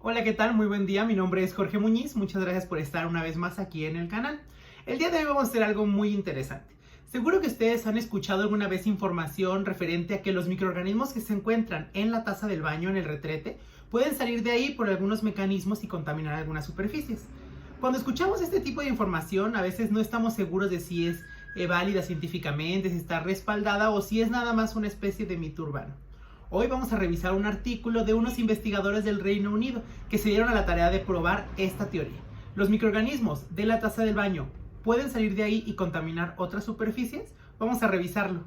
Hola, ¿qué tal? Muy buen día, mi nombre es Jorge Muñiz, muchas gracias por estar una vez más aquí en el canal. El día de hoy vamos a hacer algo muy interesante. Seguro que ustedes han escuchado alguna vez información referente a que los microorganismos que se encuentran en la taza del baño, en el retrete, pueden salir de ahí por algunos mecanismos y contaminar algunas superficies. Cuando escuchamos este tipo de información, a veces no estamos seguros de si es válida científicamente, si está respaldada o si es nada más una especie de mito urbano. Hoy vamos a revisar un artículo de unos investigadores del Reino Unido que se dieron a la tarea de probar esta teoría. ¿Los microorganismos de la taza del baño pueden salir de ahí y contaminar otras superficies? Vamos a revisarlo.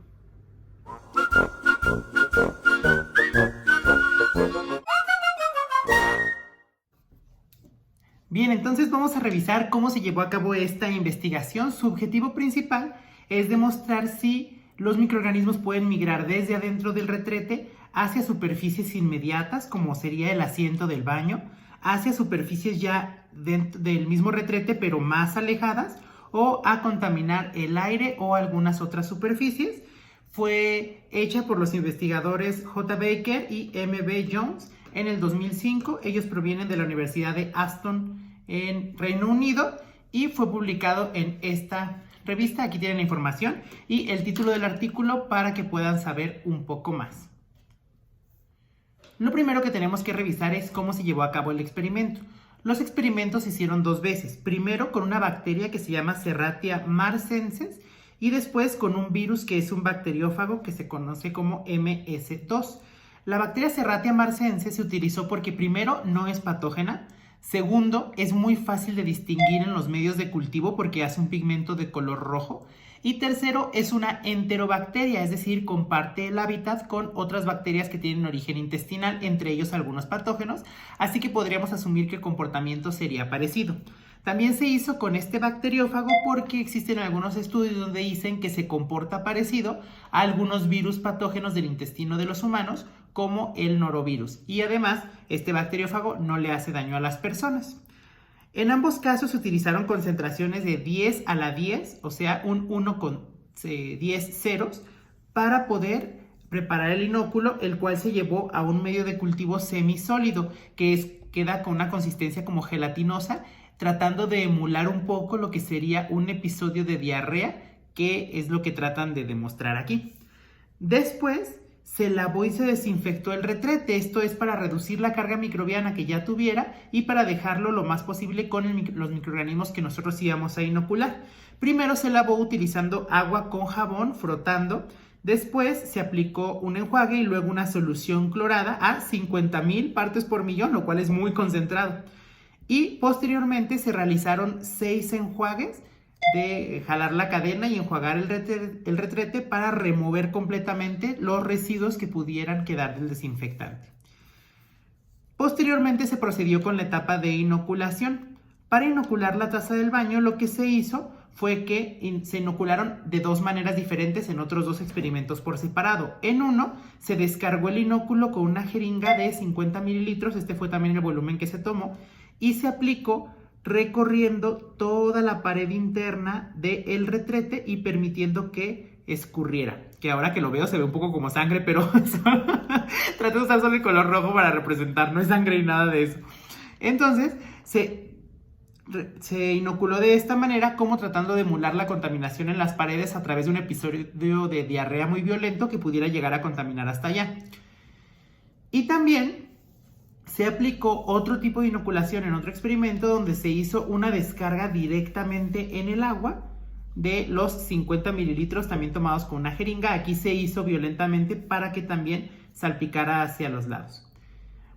Bien, entonces vamos a revisar cómo se llevó a cabo esta investigación. Su objetivo principal es demostrar si los microorganismos pueden migrar desde adentro del retrete hacia superficies inmediatas, como sería el asiento del baño, hacia superficies ya dentro del mismo retrete, pero más alejadas, o a contaminar el aire o algunas otras superficies. Fue hecha por los investigadores J. Baker y M. B. Jones en el 2005. Ellos provienen de la Universidad de Aston en Reino Unido y fue publicado en esta revista. Aquí tienen la información y el título del artículo para que puedan saber un poco más. Lo primero que tenemos que revisar es cómo se llevó a cabo el experimento. Los experimentos se hicieron dos veces. Primero con una bacteria que se llama Serratia marcescens y después con un virus que es un bacteriófago que se conoce como MS2. La bacteria Serratia marcescens se utilizó porque primero no es patógena, segundo es muy fácil de distinguir en los medios de cultivo porque hace un pigmento de color rojo, y tercero es una enterobacteria, es decir, comparte el hábitat con otras bacterias que tienen origen intestinal, entre ellos algunos patógenos, así que podríamos asumir que el comportamiento sería parecido. También se hizo con este bacteriófago porque existen algunos estudios donde dicen que se comporta parecido a algunos virus patógenos del intestino de los humanos, como el norovirus. Y además, este bacteriófago no le hace daño a las personas. En ambos casos se utilizaron concentraciones de 10 a la 10, o sea, un 1 con 10 ceros, para poder preparar el inóculo, el cual se llevó a un medio de cultivo semisólido, queda con una consistencia como gelatinosa, tratando de emular un poco lo que sería un episodio de diarrea, que es lo que tratan de demostrar aquí. Después se lavó y se desinfectó el retrete, esto es para reducir la carga microbiana que ya tuviera y para dejarlo lo más posible con los microorganismos que nosotros íbamos a inocular. Primero se lavó utilizando agua con jabón, frotando. Después se aplicó un enjuague y luego una solución clorada a 50,000 partes por millón, lo cual es muy concentrado. Y posteriormente se realizaron 6 enjuagues de jalar la cadena y enjuagar el retrete para remover completamente los residuos que pudieran quedar del desinfectante. Posteriormente se procedió con la etapa de inoculación. Para inocular la taza del baño, lo que se hizo fue que se inocularon de dos maneras diferentes en otros dos experimentos por separado. En uno se descargó el inóculo con una jeringa de 50 mililitros, este fue también el volumen que se tomó, y se aplicó recorriendo toda la pared interna del retrete y permitiendo que escurriera. Que ahora que lo veo se ve un poco como sangre, pero trato de usar solo el color rojo para representar, no es sangre ni nada de eso. Entonces se inoculó de esta manera, como tratando de emular la contaminación en las paredes a través de un episodio de diarrea muy violento que pudiera llegar a contaminar hasta allá. Y también se aplicó otro tipo de inoculación en otro experimento donde se hizo una descarga directamente en el agua de los 50 mililitros también tomados con una jeringa. Aquí se hizo violentamente para que también salpicara hacia los lados.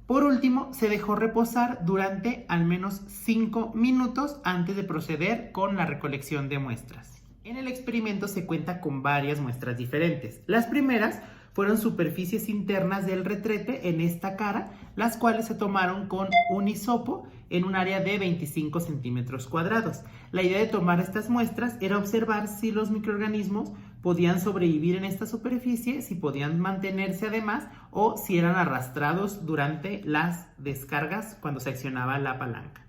Por último, se dejó reposar durante al menos 5 minutos antes de proceder con la recolección de muestras. En el experimento se cuenta con varias muestras diferentes. Las primeras fueron superficies internas del retrete en esta cara, las cuales se tomaron con un hisopo en un área de 25 centímetros cuadrados. La idea de tomar estas muestras era observar si los microorganismos podían sobrevivir en esta superficie, si podían mantenerse además o si eran arrastrados durante las descargas cuando se accionaba la palanca.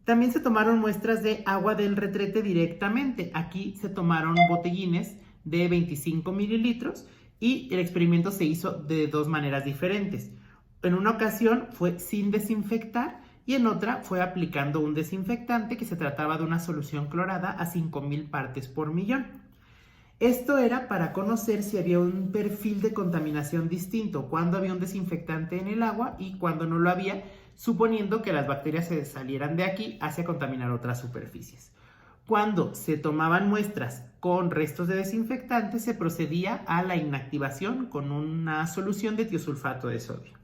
También se tomaron muestras de agua del retrete directamente. Aquí se tomaron botellines de 25 mililitros y el experimento se hizo de dos maneras diferentes. En una ocasión fue sin desinfectar y en otra fue aplicando un desinfectante que se trataba de una solución clorada a 5000 partes por millón. Esto era para conocer si había un perfil de contaminación distinto, cuando había un desinfectante en el agua y cuando no lo había, suponiendo que las bacterias se salieran de aquí hacia contaminar otras superficies. Cuando se tomaban muestras con restos de desinfectante, se procedía a la inactivación con una solución de tiosulfato de sodio.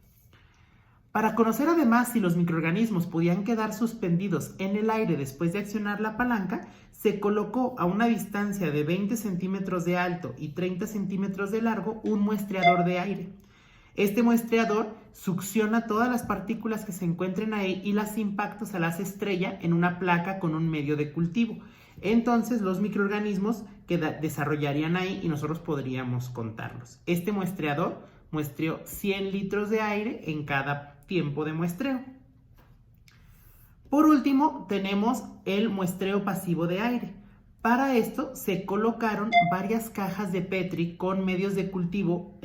Para conocer además si los microorganismos podían quedar suspendidos en el aire después de accionar la palanca, se colocó a una distancia de 20 centímetros de alto y 30 centímetros de largo un muestreador de aire. Este muestreador succiona todas las partículas que se encuentren ahí y las impacta, se las estrella en una placa con un medio de cultivo. Entonces los microorganismos que desarrollarían ahí y nosotros podríamos contarlos. Este muestreador muestreó 100 litros de aire en cada tiempo de muestreo. Por último, tenemos el muestreo pasivo de aire. Para esto se colocaron varias cajas de Petri con medios de cultivo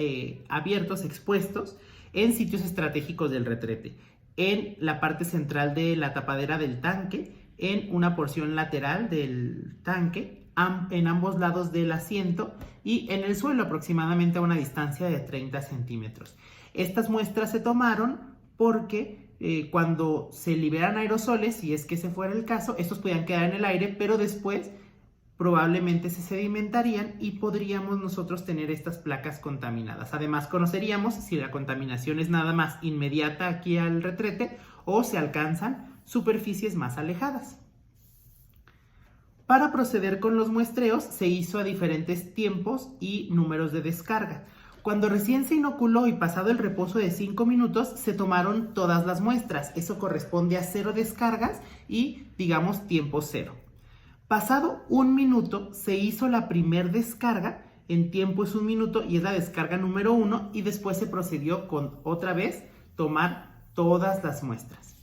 abiertos, expuestos, en sitios estratégicos del retrete. En la parte central de la tapadera del tanque, en una porción lateral del tanque, en ambos lados del asiento y en el suelo aproximadamente a una distancia de 30 centímetros. Estas muestras se tomaron porque cuando se liberan aerosoles, si es que ese fuera el caso, estos podían quedar en el aire, pero después probablemente se sedimentarían y podríamos nosotros tener estas placas contaminadas. Además, conoceríamos si la contaminación es nada más inmediata aquí al retrete o se alcanzan superficies más alejadas. Para proceder con los muestreos se hizo a diferentes tiempos y números de descarga. Cuando recién se inoculó y pasado el reposo de 5 minutos, se tomaron todas las muestras. Eso corresponde a 0 descargas y, digamos, tiempo 0. Pasado 1 minuto, se hizo la primer descarga. En tiempo es 1 minuto y es la descarga número 1. Y después se procedió con otra vez tomar todas las muestras.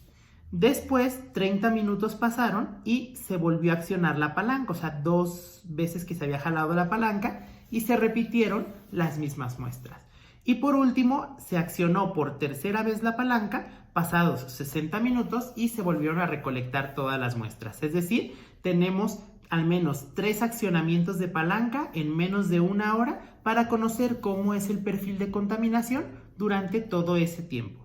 Después, 30 minutos pasaron y se volvió a accionar la palanca. O sea, 2 veces que se había jalado la palanca y se repitieron las mismas muestras. Y por último, se accionó por tercera vez la palanca, pasados 60 minutos y se volvieron a recolectar todas las muestras. Es decir, tenemos al menos 3 accionamientos de palanca en menos de 1 hora para conocer cómo es el perfil de contaminación durante todo ese tiempo.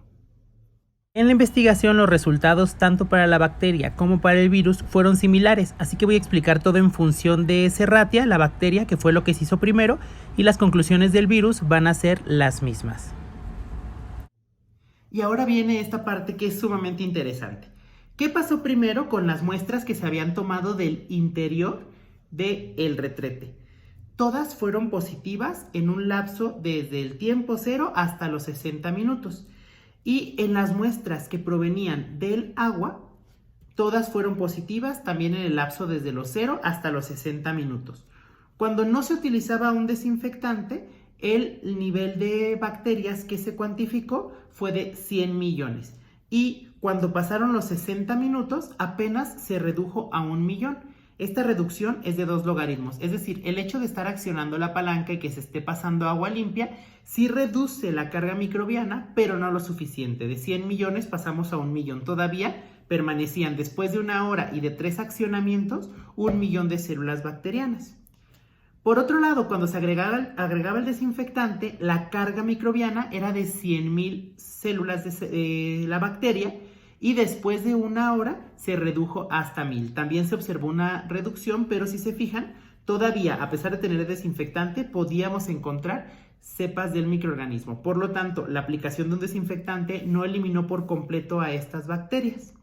En la investigación los resultados tanto para la bacteria como para el virus fueron similares, así que voy a explicar todo en función de Serratia, la bacteria, que fue lo que se hizo primero, y las conclusiones del virus van a ser las mismas. Y ahora viene esta parte que es sumamente interesante. ¿Qué pasó primero con las muestras que se habían tomado del interior del retrete? Todas fueron positivas en un lapso desde el tiempo 0 hasta los 60 minutos. Y en las muestras que provenían del agua, todas fueron positivas también en el lapso desde los 0 hasta los 60 minutos. Cuando no se utilizaba un desinfectante, el nivel de bacterias que se cuantificó fue de 100 millones. Y cuando pasaron los 60 minutos, apenas se redujo a 1 millón. Esta reducción es de 2 logaritmos, es decir, el hecho de estar accionando la palanca y que se esté pasando agua limpia, sí reduce la carga microbiana, pero no lo suficiente. De 100 millones pasamos a 1 millón. Todavía permanecían, después de 1 hora y de 3 accionamientos, 1 millón de células bacterianas. Por otro lado, cuando se agregaba el desinfectante, la carga microbiana era de 100.000 células de la bacteria, y después de 1 hora se redujo hasta 1000. También se observó una reducción, pero si se fijan, todavía, a pesar de tener el desinfectante, podíamos encontrar cepas del microorganismo. Por lo tanto, la aplicación de un desinfectante no eliminó por completo a estas bacterias.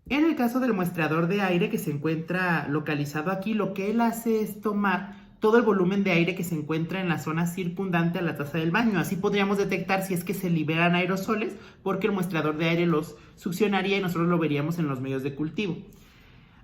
En el caso del muestreador de aire que se encuentra localizado aquí, lo que él hace es tomar todo el volumen de aire que se encuentra en la zona circundante a la taza del baño. Así podríamos detectar si es que se liberan aerosoles, porque el muestreador de aire los succionaría y nosotros lo veríamos en los medios de cultivo.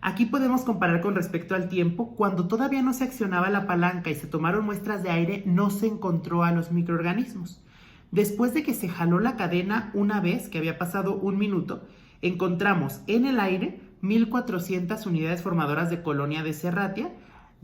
Aquí podemos comparar con respecto al tiempo. Cuando todavía no se accionaba la palanca y se tomaron muestras de aire, no se encontró a los microorganismos. Después de que se jaló la cadena una vez, que había pasado 1 minuto, encontramos en el aire 1400 unidades formadoras de colonia de Serratia,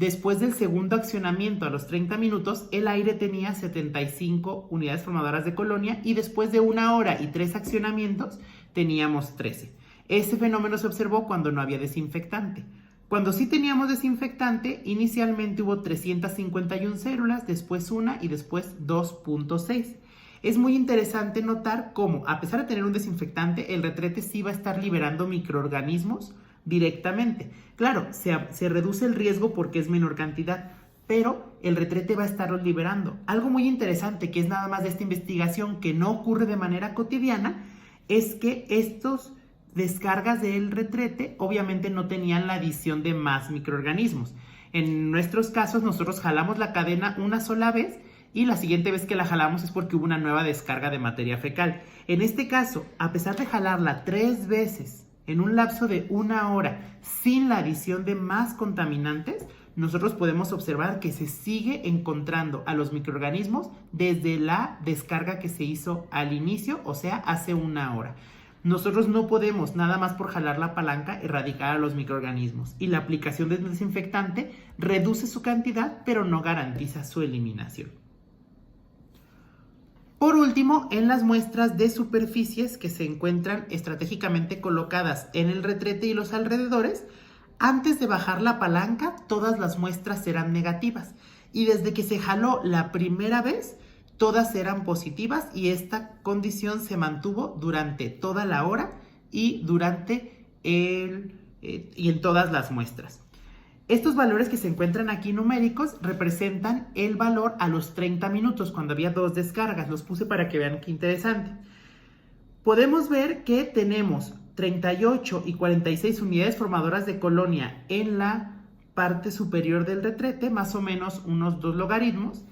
Después del segundo accionamiento a los 30 minutos, el aire tenía 75 unidades formadoras de colonia y después de 1 hora y 3 accionamientos teníamos 13. Este fenómeno se observó cuando no había desinfectante. Cuando sí teníamos desinfectante, inicialmente hubo 351 células, después 1 y después 2.6. Es muy interesante notar cómo, a pesar de tener un desinfectante, el retrete sí va a estar liberando microorganismos directamente. Claro, se reduce el riesgo porque es menor cantidad, pero el retrete va a estarlos liberando. Algo muy interesante que es nada más de esta investigación que no ocurre de manera cotidiana es que estos descargas del retrete obviamente no tenían la adición de más microorganismos. En nuestros casos nosotros jalamos la cadena una sola vez y la siguiente vez que la jalamos es porque hubo una nueva descarga de materia fecal. En este caso, a pesar de jalarla 3 veces en un lapso de 1 hora sin la adición de más contaminantes, nosotros podemos observar que se sigue encontrando a los microorganismos desde la descarga que se hizo al inicio, o sea, hace 1 hora. Nosotros no podemos, nada más por jalar la palanca, erradicar a los microorganismos. Y la aplicación del desinfectante reduce su cantidad, pero no garantiza su eliminación. Por último, en las muestras de superficies que se encuentran estratégicamente colocadas en el retrete y los alrededores, antes de bajar la palanca, todas las muestras serán negativas. Y desde que se jaló la primera vez, todas eran positivas y esta condición se mantuvo durante toda la hora y en todas las muestras. Estos valores que se encuentran aquí numéricos representan el valor a los 30 minutos cuando había 2 descargas. Los puse para que vean qué interesante. Podemos ver que tenemos 38 y 46 unidades formadoras de colonia en la parte superior del retrete, más o menos unos 2 logaritmos.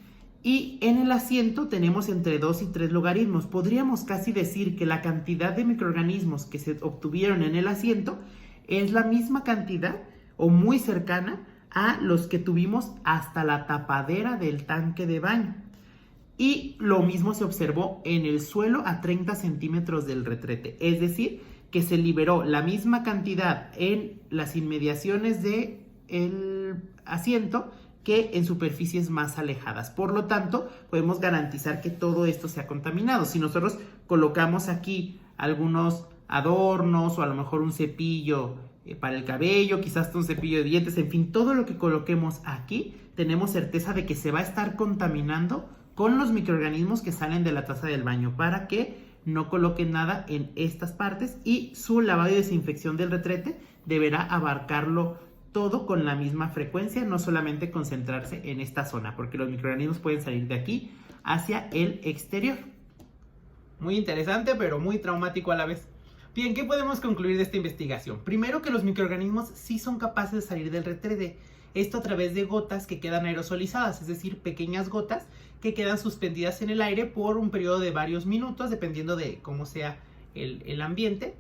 Y en el asiento tenemos entre 2 y 3 logaritmos. Podríamos casi decir que la cantidad de microorganismos que se obtuvieron en el asiento es la misma cantidad o muy cercana a los que tuvimos hasta la tapadera del tanque de baño. Y lo mismo se observó en el suelo a 30 centímetros del retrete. Es decir, que se liberó la misma cantidad en las inmediaciones del asiento que en superficies más alejadas. Por lo tanto, podemos garantizar que todo esto se ha contaminado. Si nosotros colocamos aquí algunos adornos o a lo mejor un cepillo para el cabello, quizás hasta un cepillo de dientes, en fin, todo lo que coloquemos aquí, tenemos certeza de que se va a estar contaminando con los microorganismos que salen de la taza del baño para que no coloquen nada en estas partes y su lavado y desinfección del retrete deberá abarcarlo todo con la misma frecuencia, no solamente concentrarse en esta zona, porque los microorganismos pueden salir de aquí hacia el exterior. Muy interesante, pero muy traumático a la vez. Bien, ¿qué podemos concluir de esta investigación? Primero, que los microorganismos sí son capaces de salir del retrete. Esto a través de gotas que quedan aerosolizadas, es decir, pequeñas gotas que quedan suspendidas en el aire por un periodo de varios minutos, dependiendo de cómo sea el ambiente.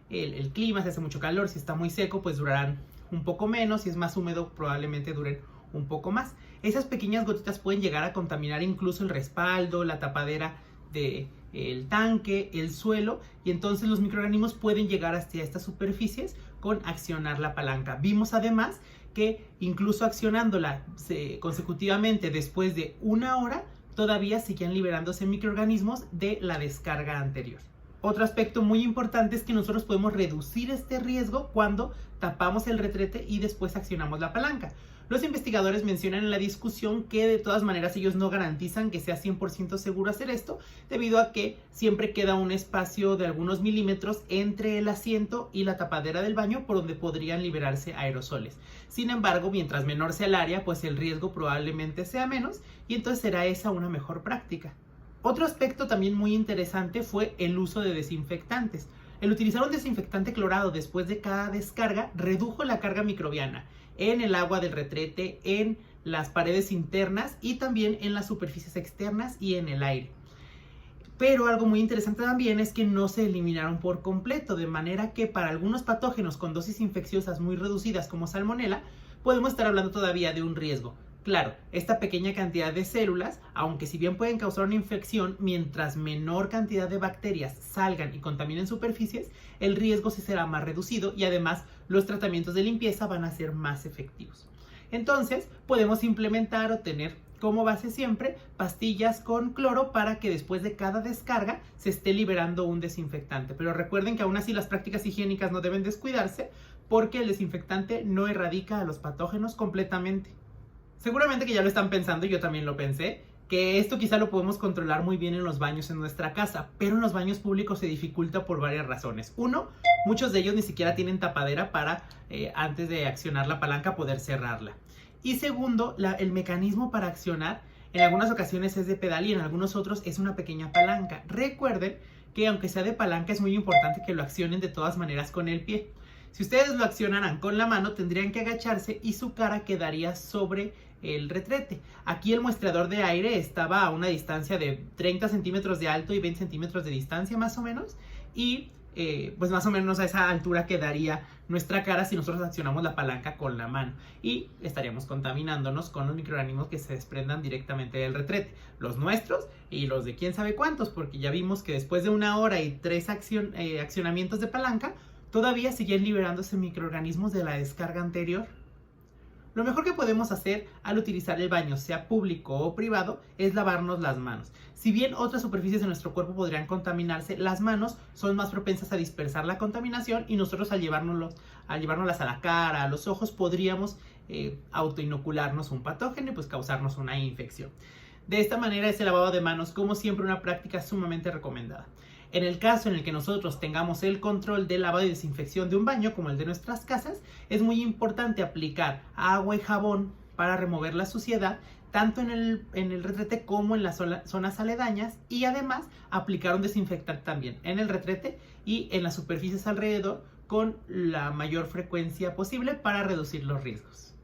El clima, si hace mucho calor, si está muy seco, pues durarán un poco menos, si es más húmedo probablemente duren un poco más. Esas pequeñas gotitas pueden llegar a contaminar incluso el respaldo, la tapadera del tanque, el suelo, y entonces los microorganismos pueden llegar hasta estas superficies con accionar la palanca. Vimos además que incluso accionándola consecutivamente después de 1 hora, todavía seguían liberándose microorganismos de la descarga anterior. Otro aspecto muy importante es que nosotros podemos reducir este riesgo cuando tapamos el retrete y después accionamos la palanca. Los investigadores mencionan en la discusión que de todas maneras ellos no garantizan que sea 100% seguro hacer esto, debido a que siempre queda un espacio de algunos milímetros entre el asiento y la tapadera del baño por donde podrían liberarse aerosoles. Sin embargo, mientras menor sea el área, pues el riesgo probablemente sea menos y entonces será esa una mejor práctica. Otro aspecto también muy interesante fue el uso de desinfectantes. El utilizar un desinfectante clorado después de cada descarga redujo la carga microbiana en el agua del retrete, en las paredes internas y también en las superficies externas y en el aire. Pero algo muy interesante también es que no se eliminaron por completo, de manera que para algunos patógenos con dosis infecciosas muy reducidas como Salmonella, podemos estar hablando todavía de un riesgo. Claro, esta pequeña cantidad de células, aunque si bien pueden causar una infección, mientras menor cantidad de bacterias salgan y contaminen superficies, el riesgo se será más reducido y además los tratamientos de limpieza van a ser más efectivos. Entonces podemos implementar o tener como base siempre pastillas con cloro para que después de cada descarga se esté liberando un desinfectante. Pero recuerden que aún así las prácticas higiénicas no deben descuidarse porque el desinfectante no erradica a los patógenos completamente. Seguramente que ya lo están pensando, yo también lo pensé, que esto quizá lo podemos controlar muy bien en los baños en nuestra casa, pero en los baños públicos se dificulta por varias razones. Uno, muchos de ellos ni siquiera tienen tapadera para antes de accionar la palanca poder cerrarla. Y segundo, el mecanismo para accionar en algunas ocasiones es de pedal y en algunos otros es una pequeña palanca. Recuerden que aunque sea de palanca es muy importante que lo accionen de todas maneras con el pie. Si ustedes lo accionaran con la mano tendrían que agacharse y su cara quedaría sobre el retrete. Aquí el muestreador de aire estaba a una distancia de 30 centímetros de alto y 20 centímetros de distancia más o menos. Y pues más o menos a esa altura quedaría nuestra cara si nosotros accionamos la palanca con la mano. Y estaríamos contaminándonos con los microorganismos que se desprendan directamente del retrete. Los nuestros y los de quién sabe cuántos, porque ya vimos que después de 1 hora y 3 accionamientos de palanca, todavía siguen liberándose microorganismos de la descarga anterior. Lo mejor que podemos hacer al utilizar el baño, sea público o privado, es lavarnos las manos. Si bien otras superficies de nuestro cuerpo podrían contaminarse, las manos son más propensas a dispersar la contaminación y nosotros al llevárnoslas a la cara, a los ojos, podríamos autoinocularnos un patógeno y pues causarnos una infección. De esta manera, ese lavado de manos, como siempre, una práctica sumamente recomendada. En el caso en el que nosotros tengamos el control del lavado y desinfección de un baño, como el de nuestras casas, es muy importante aplicar agua y jabón para remover la suciedad, tanto en el retrete como en las zonas aledañas, y además aplicar un desinfectante también en el retrete y en las superficies alrededor con la mayor frecuencia posible para reducir los riesgos.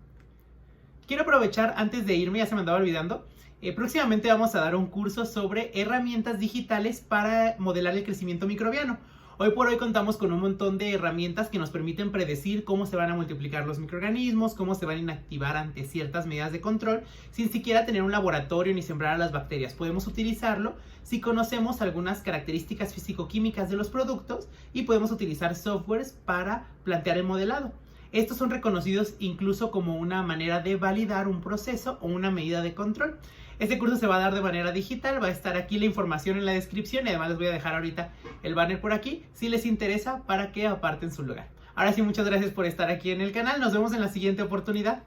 Quiero aprovechar antes de irme, ya se me andaba olvidando, próximamente vamos a dar un curso sobre herramientas digitales para modelar el crecimiento microbiano. Hoy por hoy contamos con un montón de herramientas que nos permiten predecir cómo se van a multiplicar los microorganismos, cómo se van a inactivar ante ciertas medidas de control, sin siquiera tener un laboratorio ni sembrar a las bacterias. Podemos utilizarlo si conocemos algunas características físico-químicas de los productos y podemos utilizar softwares para plantear el modelado. Estos son reconocidos incluso como una manera de validar un proceso o una medida de control. Este curso se va a dar de manera digital, va a estar aquí la información en la descripción y además les voy a dejar ahorita el banner por aquí si les interesa para que aparten su lugar. Ahora sí, muchas gracias por estar aquí en el canal, nos vemos en la siguiente oportunidad.